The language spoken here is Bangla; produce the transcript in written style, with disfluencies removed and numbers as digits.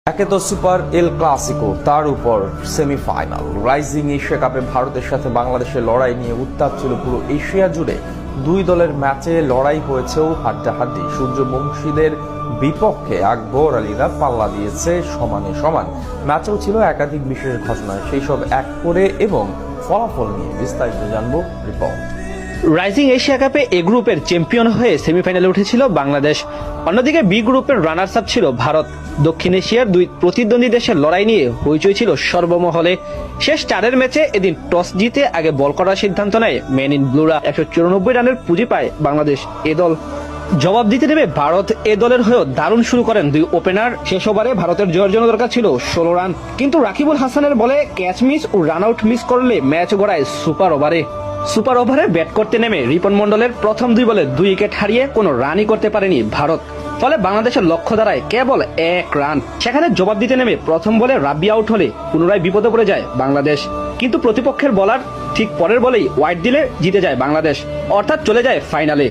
একে তো সুপার এল ক্লাসিকো, তার উপর সেমিফাইনাল। রাইজিং এশিয়া কাপে ভারতের সাথে বাংলাদেশের লড়াই নিয়ে উত্তাপ ছিল পুরো এশিয়া জুড়ে। দুই দলের ম্যাচে লড়াই হয়েছেও হাড্ডাহাড্ডি। সূর্যবংশীদের বিপক্ষে আকবর আলীরা পাল্লা দিয়েছে সমানে সমান। ম্যাচেও ছিল একাধিক বিশেষ ঘটনা, সেই সব এক করে এবং ফলাফল নিয়ে বিস্তারিত জানবো রিপোর্ট। রাইজিং এশিয়া কাপে এ গ্রুপের চ্যাম্পিয়ন হয়ে সেমিফাইনালে উঠেছিল বাংলাদেশ। অন্যদিকে বি গ্রুপের রানার্স আপ ছিল ভারত। দক্ষিণ এশিয়ার দুই প্রতিদ্বন্দ্বী দেশের লড়াই নিয়ে হইচই ছিল সর্বমহলে। শেষ 4 ম্যাচে এদিন টস জিতে আগে বল করার সিদ্ধান্ত নেয় মেন ইন ব্লুরা। 194 রানের পুঁজি পায় বাংলাদেশ এ দল। জবাব দিতে নেমে ভারত এ দলের হয়েও দারুণ শুরু করেন দুই ওপেনার। শেষ ওভারে ভারতের জয়ের জন্য দরকার ছিল 16 রান, কিন্তু রাকিবুল হাসানের বলে ক্যাচ মিস ও রান আউট মিস করলে ম্যাচ গড়ায় সুপার ওভারে ব্যাট করতে নেমে রিপন মন্ডলের প্রথম 2 বলে 2 উইকেট হারিয়ে কোনো রানই করতে পারেনি ভারত। ফলে বাংলাদেশের লক্ষ্য দাঁড়ায় কেবল 1 রান। সেখানে জবাব দিতে নেমে প্রথম বলে রাব্বি আউট হলে পুনরায় বিপদে পড়ে যায় বাংলাদেশ। কিন্তু প্রতিপক্ষের বলার ঠিক পরের বলেই ওয়াইড দিলে জিতে যায় বাংলাদেশ, অর্থাৎ চলে যায় ফাইনালে।